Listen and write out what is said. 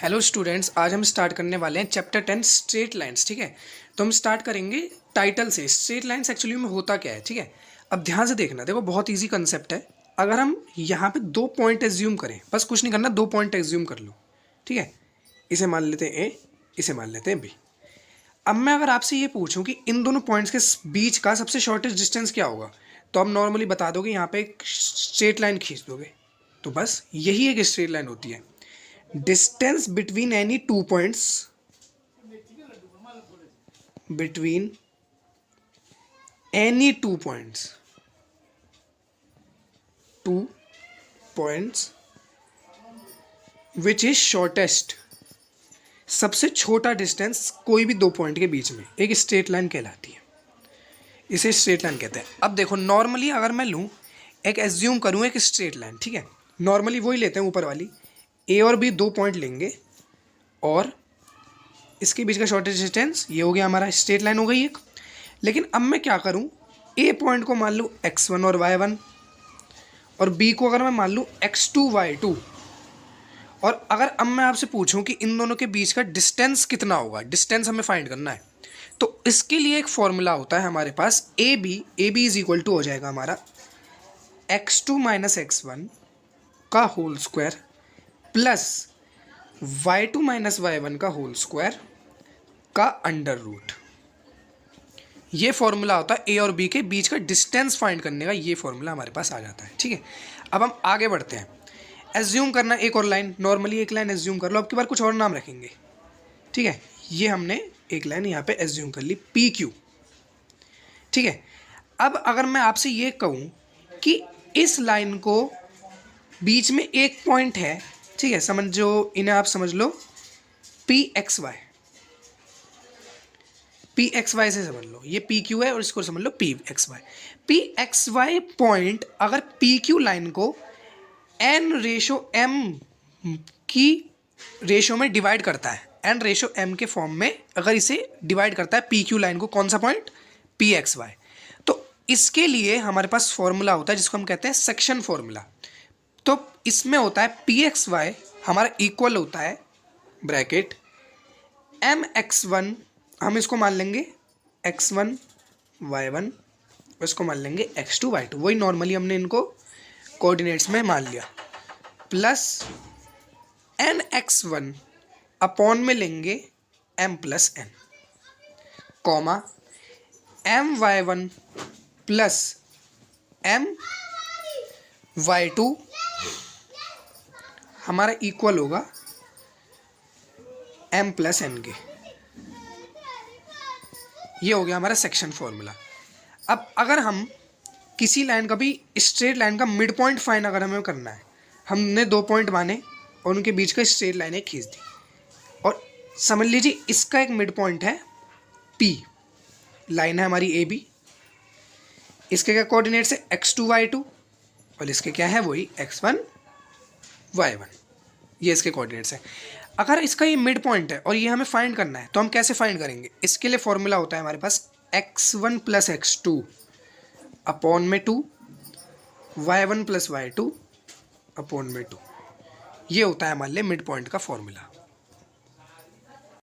Hello students, आज हम start करने वाले हैं चैप्टर 10 स्ट्रेट लाइंस। ठीक है, तो हम स्टार्ट करेंगे टाइटल से। स्ट्रेट लाइंस एक्चुअली में होता क्या है, ठीक है। अब ध्यान से देखना, देखो बहुत इजी कंसेप्ट है। अगर हम यहाँ पे 2 पॉइंट एज्यूम करें, बस कुछ नहीं करना, 2 पॉइंट एज्यूम कर लो, ठीक है। इसे मान लेते हैं ए, इसे मान लेते हैं बी। अब मैं अगर आपसे ये पूछूं कि इन दोनों पॉइंट्स के बीच का सबसे शॉर्टेस्ट डिस्टेंस क्या होगा, तो आप नॉर्मली बता दोगे, यहाँ पे एक स्ट्रेट लाइन खींच दोगे। तो बस यही एक स्ट्रेट लाइन होती है। Distance between any 2 points, between any 2 points, 2 points which is shortest, सबसे छोटा डिस्टेंस कोई भी 2 पॉइंट के बीच में एक स्ट्रेट लाइन कहलाती है। इसे स्ट्रेट लाइन कहते हैं। अब देखो नॉर्मली अगर मैं लूँ, एक एज्यूम करूँ एक स्ट्रेट लाइन, ठीक है। नॉर्मली वही लेते हैं ऊपर वाली, ए और बी 2 पॉइंट लेंगे और इसके बीच का शॉर्टेस्ट डिस्टेंस ये हो गया, हमारा स्ट्रेट लाइन हो गई एक। लेकिन अब मैं क्या करूं, ए पॉइंट को मान लूँ x1 और y1, और बी को अगर मैं मान लूँ x2 y2। और अगर अब मैं आपसे पूछूं कि इन दोनों के बीच का डिस्टेंस कितना होगा, डिस्टेंस हमें फाइंड करना है, तो इसके लिए एक फॉर्मूला होता है हमारे पास, A B is equal to हो जाएगा हमारा x2 माइनस x1 का whole square plus y2 minus y1 का होल स्क्वायर का अंडर रूट। ये फॉर्मूला होता है ए और बी के बीच का डिस्टेंस फाइंड करने का। ये फॉर्मूला हमारे पास आ जाता है, ठीक है। अब हम आगे बढ़ते हैं। एज्यूम करना एक और लाइन, नॉर्मली एक लाइन एज्यूम कर लो, अब की बार कुछ और नाम रखेंगे, ठीक है। ये हमने एक लाइन यहाँ पे एज्यूम कर ली पी क्यू, ठीक है। अब अगर मैं आपसे ये कहूँ कि इस लाइन को बीच में एक पॉइंट है, ठीक है, समझो, इन्हें आप समझ लो पी एक्स वाई से समझ लो, ये पी क्यू है और इसको समझ लो पी एक्स वाई पॉइंट अगर पी क्यू लाइन को एन रेशो एम की रेशो में डिवाइड करता है, एन रेशो एम के फॉर्म में अगर इसे डिवाइड करता है पी क्यू लाइन को, कौन सा पॉइंट, पी एक्स वाई, तो इसके लिए हमारे पास फॉर्मूला होता है जिसको हम कहते हैं सेक्शन फॉर्मूला। तो इसमें होता है पी एक्स वाई हमारा इक्वल होता है ब्रैकेट एम एक्स वन, हम इसको मान लेंगे x1 y1, इसको मान लेंगे x2 y2, वही नॉर्मली हमने इनको कोऑर्डिनेट्स में मान लिया, प्लस एन x1 अपॉन में लेंगे m plus n, comma M y1 plus M y2 हमारा इक्वल होगा m प्लस n के। ये हो गया हमारा सेक्शन फॉर्मूला। अब अगर हम किसी लाइन का भी, स्ट्रेट लाइन का मिड पॉइंट फाइंड अगर हमें करना है, हमने 2 पॉइंट माने और उनके बीच का स्ट्रेट लाइन एक खींच दी, और समझ लीजिए इसका एक मिड पॉइंट है P, लाइन है हमारी ए बी, इसके क्या कोऑर्डिनेट्स है x2 y2 और इसके क्या है वही x1 y1, ये इसके कोऑर्डिनेट्स हैं। अगर इसका ये मिड पॉइंट है और ये हमें फाइंड करना है, तो हम कैसे फाइंड करेंगे, इसके लिए फॉर्मूला होता है हमारे पास x1 प्लस x2 अपॉन में 2, y1 प्लस y2 अपॉन में 2। ये होता है हमारे लिए मिड पॉइंट का फॉर्मूला।